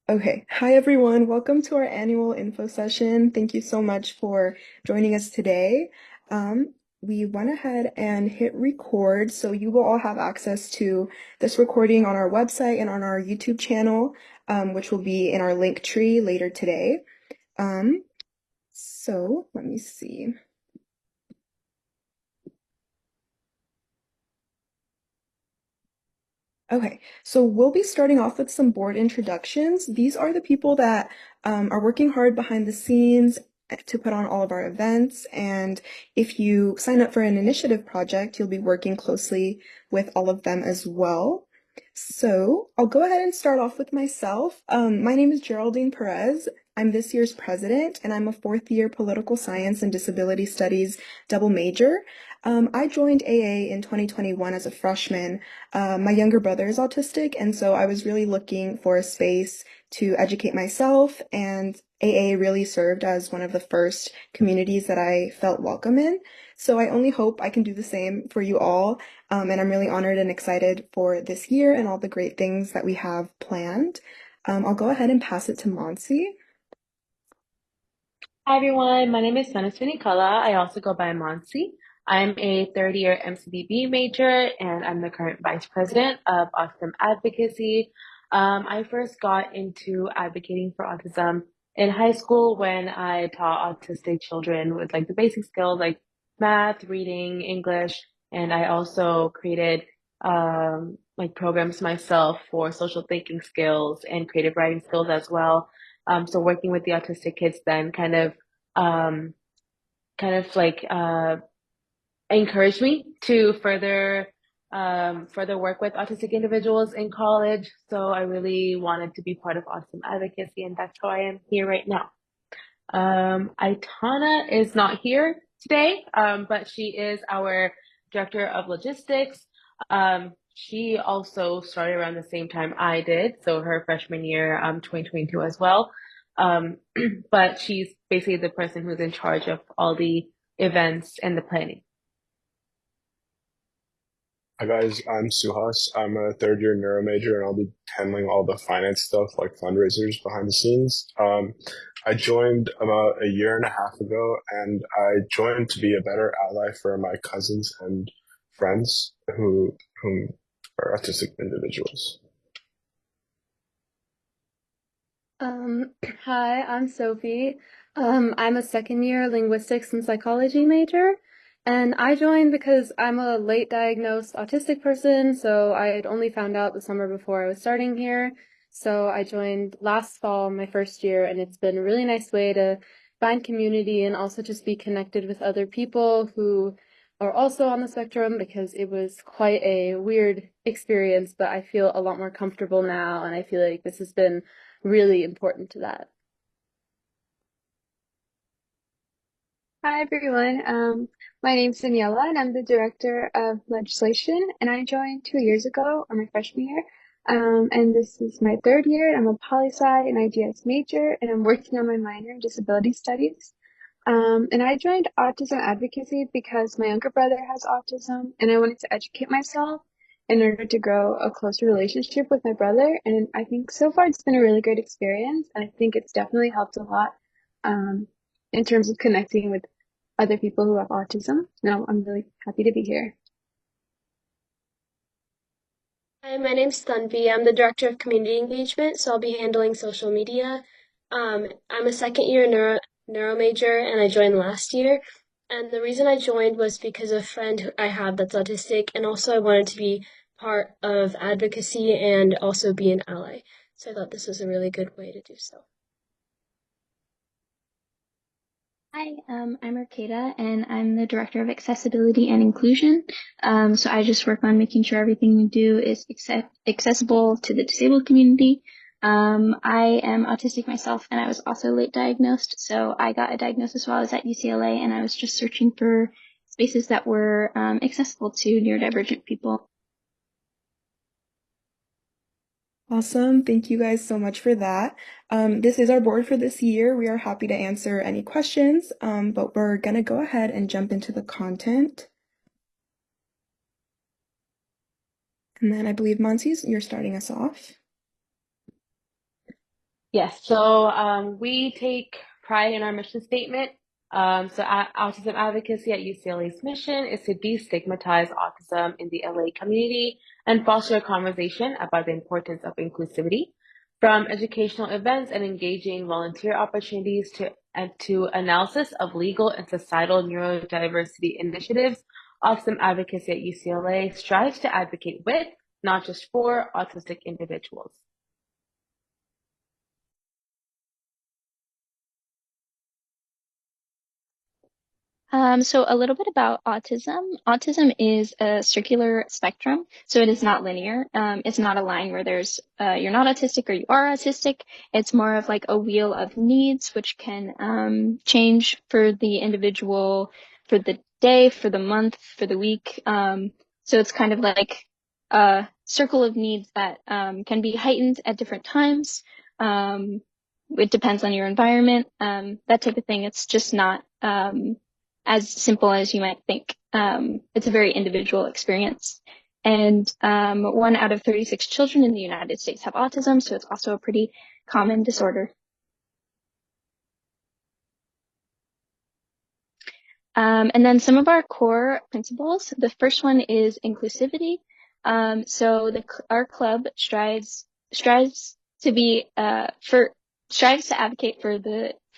Okay. Hi, everyone. Welcome to our annual info session. Thank you so much for joining us today. We went ahead and hit record, so you will all have access to this recording on our website and on our YouTube channel, which will be in our link tree later today. So let me see. Okay, so we'll be starting off with some board introductions. These are the people that are working hard behind the scenes to put on all of our events. And if you sign up for an initiative project, you'll be working closely with all of them as well. So I'll go ahead and start off with myself. My name is Geraldine Perez. I'm this year's president, and I'm a fourth year political science and disability studies double major. I joined AA in 2021 as a freshman. My younger brother is autistic, and so I was really looking for a space to educate myself, and AA really served as one of the first communities that I felt welcome in. So I only hope I can do the same for you all, and I'm really honored and excited for this year and all the great things that we have planned. I'll go ahead and pass it to Monsi. Hi everyone, my name is Sanaswini Kala. I also go by Monsi. I'm a third year MCDB major and I'm the current vice president of Autism Advocacy. I first got into advocating for autism in high school when I taught autistic children with like the basic skills like math, reading, English, and I also created like programs myself for social thinking skills and creative writing skills as well. So working with the autistic kids then um, kind of like encouraged me to further work with autistic individuals in college. So I really wanted to be part of Autism Advocacy, and that's how I am here right now. Itana is not here today, but she is our director of logistics. She also started around the same time I did, so her freshman year, 2022 as well. Um, but she's basically the person who's in charge of all the events and the planning. Hi guys, I'm Suhas. I'm a third year neuro major and I'll be handling all the finance stuff like fundraisers behind the scenes. I joined about a year and a half ago and I joined to be a better ally for my cousins and friends whom are autistic individuals. Um, Hi, I'm Sophie. I'm a second year linguistics and psychology major, and I joined because I'm a late diagnosed autistic person, so I had only found out the summer before I was starting here. So I joined last fall, my first year, and it's been a really nice way to find community and also just be connected with other people who are also on the spectrum because it was quite a weird experience, but I feel a lot more comfortable now, and I feel like this has been really important to that. Hi everyone. My name's Daniela and I'm the director of legislation and I joined 2 years ago on my freshman year. And this is my third year. I'm a poli-sci and IGS major and I'm working on my minor in disability studies. And I joined Autism Advocacy because my younger brother has autism and I wanted to educate myself in order to grow a closer relationship with my brother. And I think so far it's been a really great experience and I think it's definitely helped a lot in terms of connecting with other people who have autism. No, I'm really happy to be here. Hi, my name's Tanvi. I'm the director of community engagement, so I'll be handling social media. I'm a second year neuro major, and I joined last year. And the reason I joined was because of a friend who I have that's autistic, and also I wanted to be part of advocacy and also be an ally. So I thought this was a really good way to do so. Hi, I'm Arcata, and I'm the Director of Accessibility and Inclusion. So I just work on making sure everything we do is accessible to the disabled community. I am autistic myself, and I was also late diagnosed. So I got a diagnosis while I was at UCLA, and I was just searching for spaces that were accessible to neurodivergent people. Awesome. Thank you guys so much for that. This is our board for this year. We are happy to answer any questions, but we're going to go ahead and jump into the content. And then I believe, Monsi, you're starting us off. Yes, so we take pride in our mission statement. Autism Advocacy at UCLA's mission is to destigmatize autism in the LA community and foster a conversation about the importance of inclusivity. From educational events and engaging volunteer opportunities to analysis of legal and societal neurodiversity initiatives, Autism Advocacy at UCLA strives to advocate with, not just for, autistic individuals. So a little bit about autism. Autism is a circular spectrum, so it is not linear. It's not a line where there's you're not autistic or you are autistic. It's more of like a wheel of needs, which can change for the individual, for the day, for the month, for the week. So it's kind of like a circle of needs that can be heightened at different times. It depends on your environment, that type of thing. It's just not as simple as you might think. It's a very individual experience. And 1 out of 36 children in the United States have autism, so it's also a pretty common disorder. And then some of our core principles. The first one is inclusivity. Our club strives to be strives to advocate for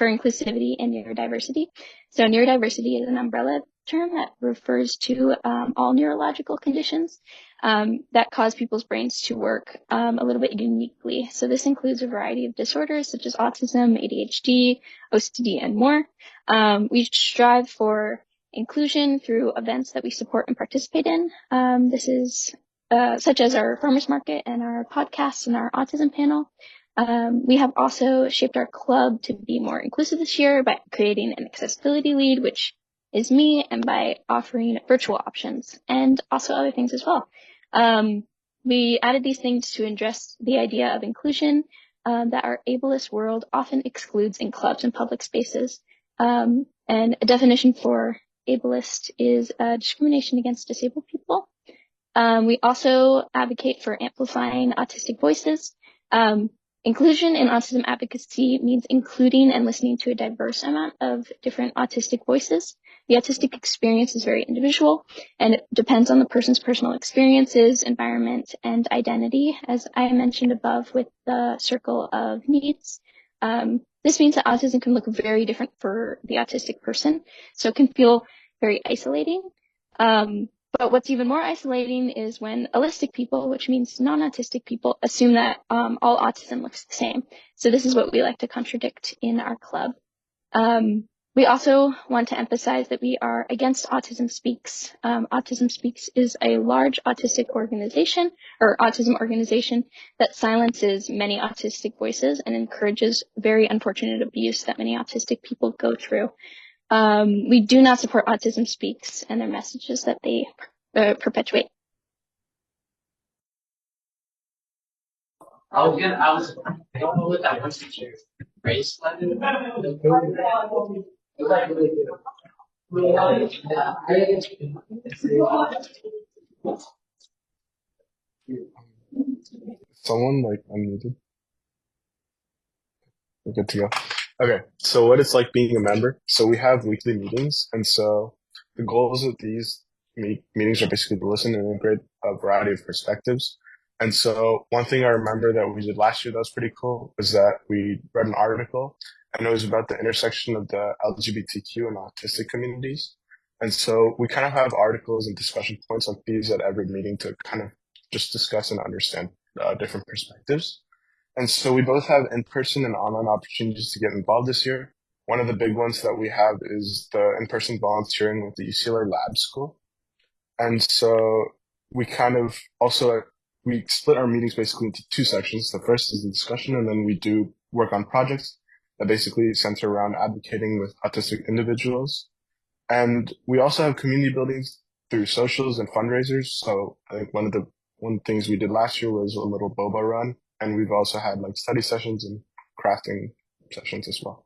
inclusivity and neurodiversity. So neurodiversity is an umbrella term that refers to all neurological conditions that cause people's brains to work a little bit uniquely. So this includes a variety of disorders such as autism, ADHD, OCD, and more. We strive for inclusion through events that we support and participate in. This is such as our farmers market and our podcast and our autism panel. We have also shaped our club to be more inclusive this year by creating an accessibility lead, which is me, and by offering virtual options and also other things as well. We added these things to address the idea of inclusion that our ableist world often excludes in clubs and public spaces. And a definition for ableist is discrimination against disabled people. We also advocate for amplifying autistic voices. Inclusion in autism advocacy means including and listening to a diverse amount of different autistic voices. The autistic experience is very individual and it depends on the person's personal experiences, environment, and identity, as I mentioned above with the circle of needs. This means that autism can look very different for the autistic person, so it can feel very isolating. But what's even more isolating is when allistic people, which means non-autistic people, assume that all autism looks the same. So this is what we like to contradict in our club. We also want to emphasize that we are against Autism Speaks. Autism Speaks is a large autistic organization or autism organization that silences many autistic voices and encourages very unfortunate abuse that many autistic people go through. We do not support Autism Speaks and their messages that they perpetuate. I don't know what that was. Race. Someone like unmuted. We're good to go. Okay, so what it's like being a member. So we have weekly meetings, and so the goals of these meetings are basically to listen and integrate a variety of perspectives. And so one thing I remember that we did last year that was pretty cool was that we read an article, and it was about the intersection of the LGBTQ and autistic communities. And so we kind of have articles and discussion points like these at every meeting to kind of just discuss and understand different perspectives. And so we both have in-person and online opportunities to get involved this year. One of the big ones that we have is the in-person volunteering with the UCLA Lab School. And so we kind of also, we split our meetings basically into two sections. The first is the discussion, and then we do work on projects that basically center around advocating with autistic individuals. And we also have community buildings through socials and fundraisers. So I think one of the things we did last year was a little boba run. And we've also had like study sessions and crafting sessions as well.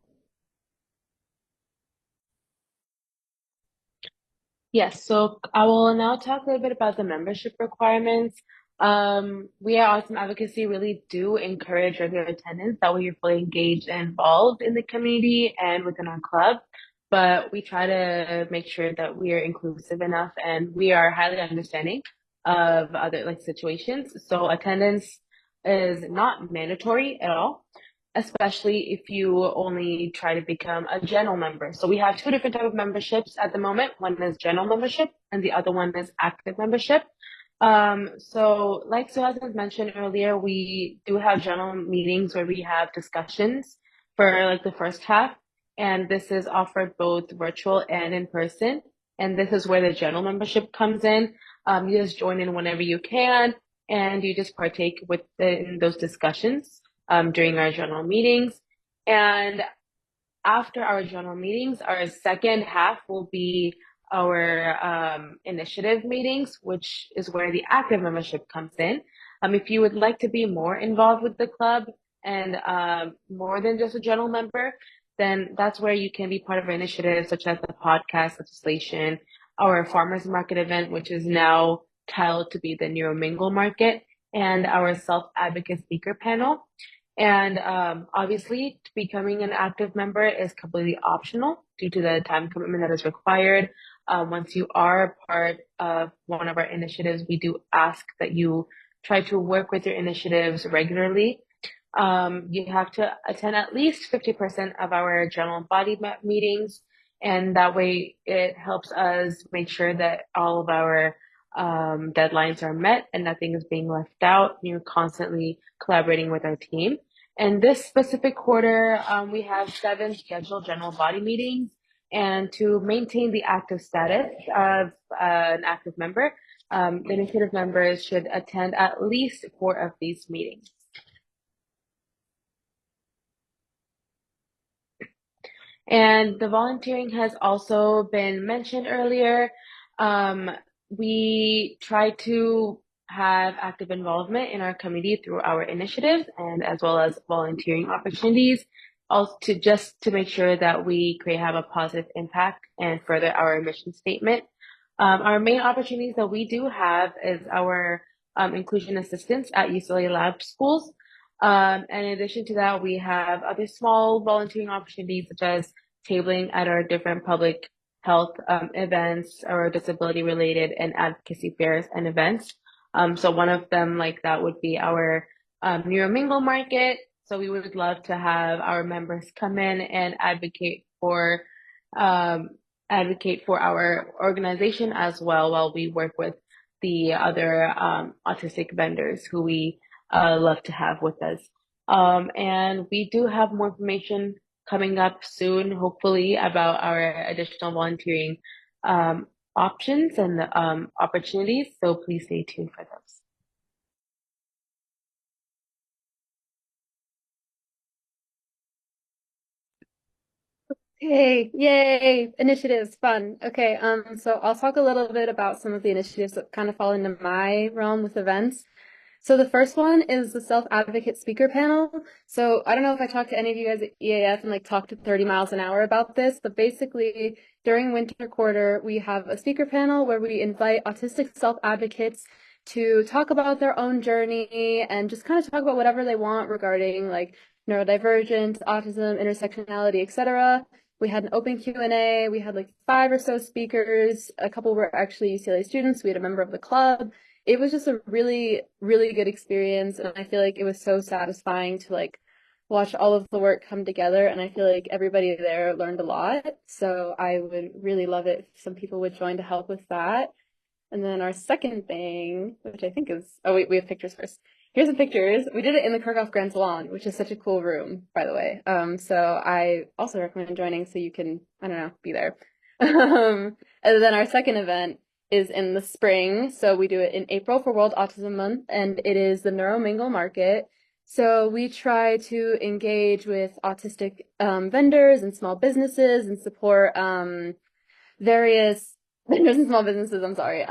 Yes, so I will now talk a little bit about the membership requirements. We at Autism Advocacy really do encourage regular attendance. That way you're fully engaged and involved in the community and within our club. But we try to make sure that we are inclusive enough and we are highly understanding of other like situations. So attendance is not mandatory at all, especially if you only try to become a general member. So we have two different types of memberships at the moment. One is general membership and the other one is active membership. So like Suhas mentioned earlier, we do have general meetings where we have discussions for like the first half, and this is offered both virtual and in person. And this is where the general membership comes in. You just join in whenever you can, and you just partake within those discussions during our general meetings. And after our general meetings, our second half will be our initiative meetings, which is where the active membership comes in. If you would like to be more involved with the club and more than just a general member, then that's where you can be part of our initiatives such as the podcast legislation, our farmers market event, which is now titled to be the Neuromingle Market, and our self-advocate speaker panel. And obviously, becoming an active member is completely optional due to the time commitment that is required. Once you are part of one of our initiatives, we do ask that you try to work with your initiatives regularly. You have to attend at least 50% of our general body meetings, and that way it helps us make sure that all of our deadlines are met and nothing is being left out. You're constantly collaborating with our team. And this specific quarter, we have 7 scheduled general body meetings. And to maintain the active status of an active member, the initiative members should attend at least 4 of these meetings. And the volunteering has also been mentioned earlier. We try to have active involvement in our community through our initiatives and as well as volunteering opportunities, also to make sure that we have a positive impact and further our mission statement. Our main opportunities that we do have is our inclusion assistance at UCLA lab schools. And in addition to that, we have other small volunteering opportunities such as tabling at our different public health events or disability related and advocacy fairs and events. So one of them like that would be our Neuromingle Market. So we would love to have our members come in and um, advocate for our organization as well while we work with the other autistic vendors who we love to have with us. And we do have more information coming up soon, hopefully, about our additional volunteering options and opportunities. So please stay tuned for those. Hey, yay, initiatives, fun. Okay, so I'll talk a little bit about some of the initiatives that kind of fall into my realm with events. So the first one is the self-advocate speaker panel. So I don't know if I talked to any of you guys at EAF and like talked to 30 miles an hour about this, but basically during winter quarter, we have a speaker panel where we invite autistic self-advocates to talk about their own journey and just kind of talk about whatever they want regarding like neurodivergence, autism, intersectionality, etc. We had an open Q&A. We had like 5 or so speakers. A couple were actually UCLA students. We had a member of the club. It was just a really, really good experience. And I feel like it was so satisfying to like watch all of the work come together. And I feel like everybody there learned a lot. So I would really love it if some people would join to help with that. And then our second thing, which I think is, oh wait, we have pictures first. Here's the pictures. We did it in the Kirchhoff Grand Salon, which is such a cool room, by the way. So I also recommend joining so you can, I don't know, be there. And then our second event is in the spring. So we do it in April for World Autism Month, and it is the Neuromingle Market. So we try to engage with autistic vendors and small businesses and support various vendors and small businesses, I'm sorry.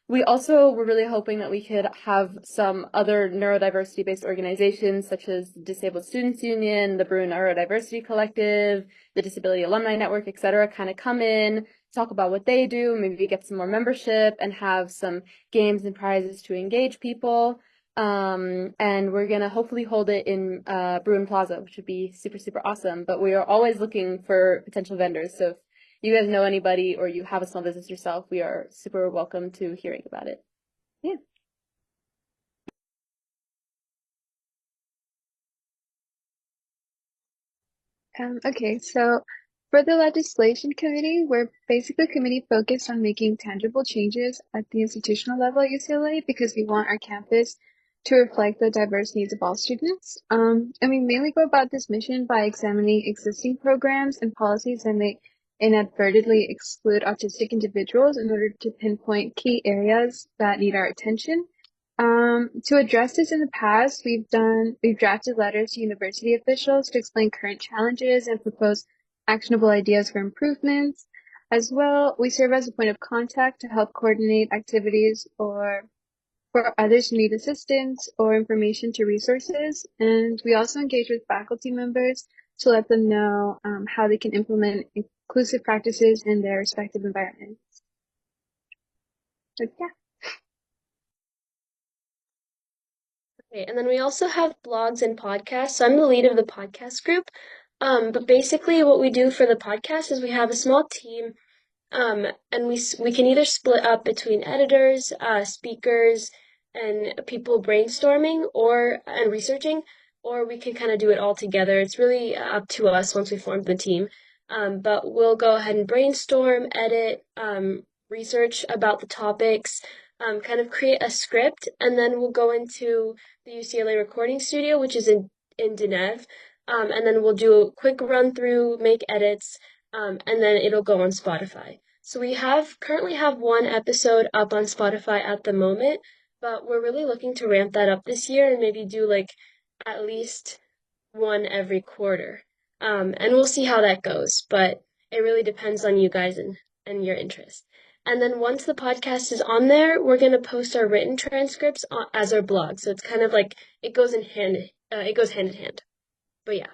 We also were really hoping that we could have some other neurodiversity-based organizations such as Disabled Students Union, the Brew Neurodiversity Collective, the Disability Alumni Network, etc., kind of come in talk about what they do, maybe get some more membership and have some games and prizes to engage people. And we're gonna hopefully hold it in Bruin Plaza, which would be super, super awesome. But we are always looking for potential vendors. So if you guys know anybody or you have a small business yourself, we are super welcome to hearing about it. Yeah. Okay, so for the legislation committee, we're basically a committee focused on making tangible changes at the institutional level at UCLA because we want our campus to reflect the diverse needs of all students. And we mainly go about this mission by examining existing programs and policies that may inadvertently exclude autistic individuals in order to pinpoint key areas that need our attention. To address this in the past, we've drafted letters to university officials to explain current challenges and propose actionable ideas for improvements. As well, we serve as a point of contact to help coordinate activities or for others who need assistance or information to resources. And we also engage with faculty members to let them know how they can implement inclusive practices in their respective environments. So, yeah. Okay, and then we also have blogs and podcasts. So I'm the lead of the podcast group. But basically, what we do for the podcast is we have a small team. And we can either split up between editors, speakers, and people brainstorming and researching, or we can kind of do it all together. It's really up to us once we form the team. But we'll go ahead and brainstorm, edit, research about the topics, kind of create a script, and then we'll go into the UCLA recording studio, which is in Deneve, and then we'll do a quick run through, make edits, and then it'll go on Spotify. So we currently have one episode up on Spotify at the moment, but we're really looking to ramp that up this year and maybe do like at least one every quarter. And we'll see how that goes, but it really depends on you guys and your interest. And then once the podcast is on there, we're gonna post our written transcripts as our blog. So it's kind of like it goes it goes hand in hand. But yeah.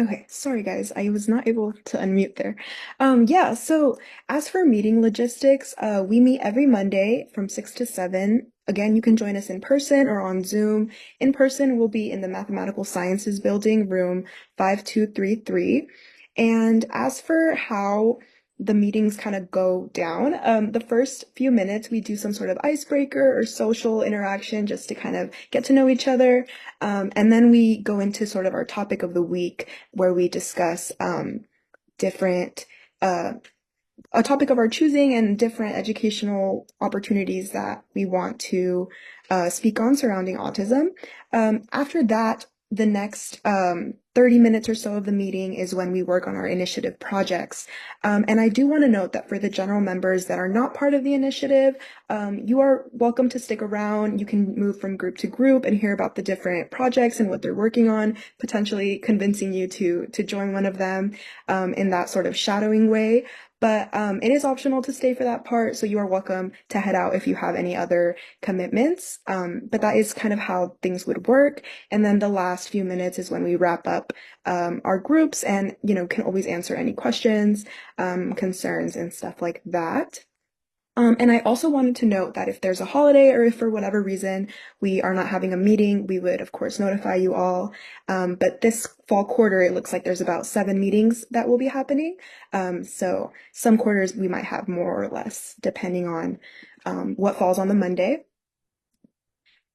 Okay, sorry guys, I was not able to unmute there. Yeah, so as for meeting logistics, we meet every Monday from 6 to 7. Again, you can join us in person or on Zoom. In person, we'll be in the Mathematical Sciences Building, room 5233. And as for how the meetings kind of go down, the first few minutes, we do some sort of icebreaker or social interaction just to kind of get to know each other. And then we go into sort of our topic of the week where we discuss different a topic of our choosing and different educational opportunities that we want to speak on surrounding autism. After that, the next 30 minutes or so of the meeting is when we work on our initiative projects. And I do want to note that for the general members that are not part of the initiative, you are welcome to stick around. You can move from group to group and hear about the different projects and what they're working on, potentially convincing you to join one of them in that sort of shadowing way. But it is optional to stay for that part, so you are welcome to head out if you have any other commitments. But that is kind of how things would work. And then the last few minutes is when we wrap up our groups and, can always answer any questions, concerns, and stuff like that. And I also wanted to note that if there's a holiday or if for whatever reason we are not having a meeting, we would of course notify you all. But this fall quarter, it looks like there's about 7 meetings that will be happening. So some quarters we might have more or less depending on what falls on the Monday.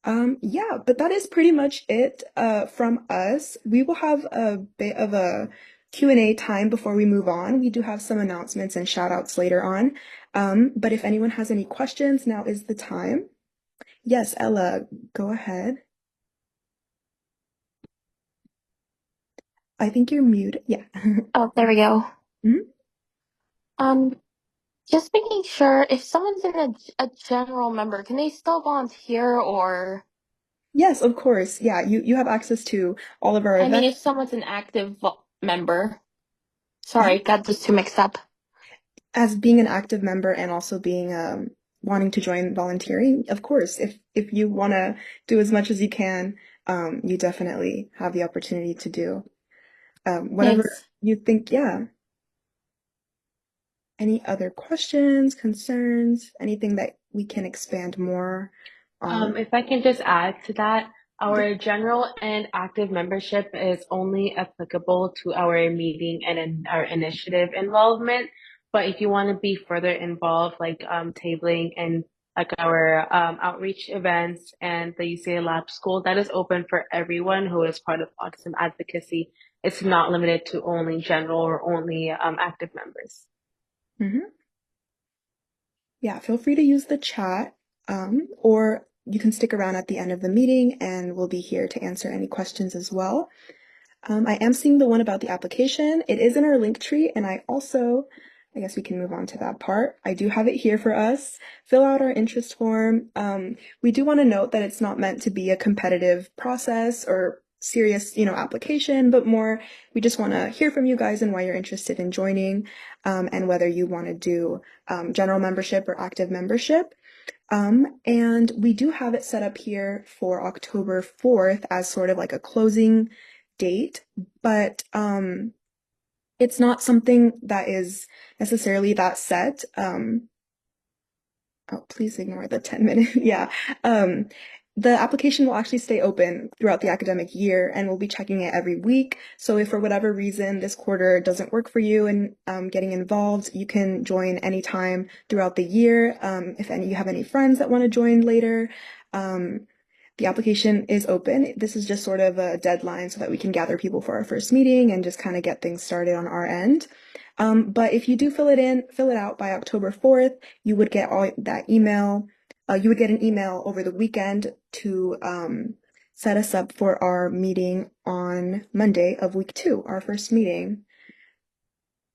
Yeah, but that is pretty much it from us. We will have a bit of a Q&A time before we move on. We do have some announcements and shout outs later on. But if anyone has any questions, now is the time. Yes, Ella, go ahead. I think you're muted. Yeah. Oh, there we go. Mhm. Just making sure if someone's in a general member, can they still volunteer or? Yes, of course. Yeah, you have access to all of our I mean, events. if someone's an active member. Sorry, got those two mixed up. As being an active member and also being wanting to join volunteering, of course, if you want to do as much as you can, you definitely have the opportunity to do whatever Thanks. you think. Yeah. Any other questions, concerns, anything that we can expand more on? If I can just add to that, Yeah. our general and active membership is only applicable to our meeting and in our initiative involvement. But if you want to be further involved, like tabling and like our outreach events and the UCLA Lab School, that is open for everyone who is part of Autism Advocacy. It's not limited to only general or only active members. Hmm. Yeah, feel free to use the chat, or you can stick around at the end of the meeting and we'll be here to answer any questions as well. I am seeing the one about the application. It is in our link tree, and I guess we can move on to that part. I do have it here for us. Fill out our interest form. We do want to note that it's not meant to be a competitive process or serious, application, but more, we just want to hear from you guys and why you're interested in joining, and whether you want to do general membership or active membership. And we do have it set up here for October 4th as sort of like a closing date, but it's not something that is necessarily that set. Oh, please ignore the 10-minute. Yeah. Um, the application will actually stay open throughout the academic year, and we'll be checking it every week. So if for whatever reason this quarter doesn't work for you and getting involved, you can join anytime throughout the year. If you have any friends that want to join later, the application is open. This is just sort of a deadline so that we can gather people for our first meeting and just kind of get things started on our end. But if you do fill it out by October 4th, you would get all that email. You would get an email over the weekend to set us up for our meeting on Monday of week 2, our first meeting.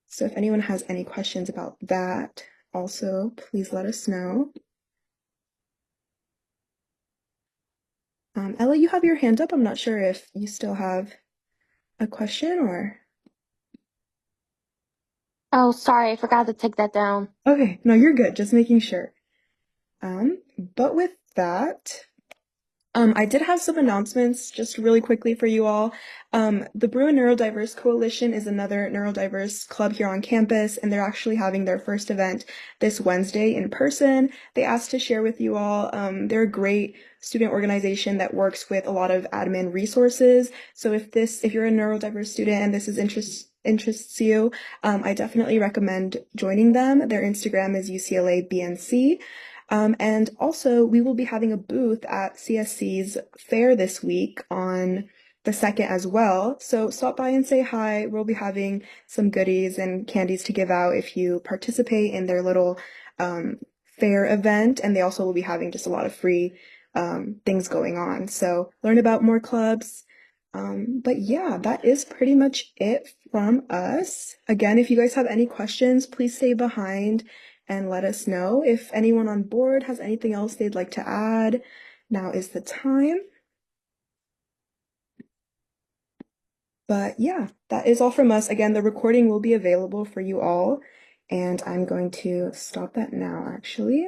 So if anyone has any questions about that, also please let us know. Ella, you have your hand up. I'm not sure if you still have a question or. Oh, sorry, I forgot to take that down. Okay, no, you're good. Just making sure. But with that, I did have some announcements just really quickly for you all. The Bruin Neurodiverse Coalition is another neurodiverse club here on campus, and they're actually having their first event this Wednesday in person. They asked to share with you all. They're a great student organization that works with a lot of admin resources. So if you're a neurodiverse student and this interests you, I definitely recommend joining them. Their Instagram is UCLA BNC. And also, we will be having a booth at CSC's fair this week on the 2nd as well. So stop by and say hi. We'll be having some goodies and candies to give out if you participate in their little fair event. And they also will be having just a lot of free things going on. So learn about more clubs. But yeah, that is pretty much it from us. Again, if you guys have any questions, please stay behind and let us know. If anyone on board has anything else they'd like to add, now is the time. But yeah, that is all from us. Again, the recording will be available for you all, and I'm going to stop that now, actually.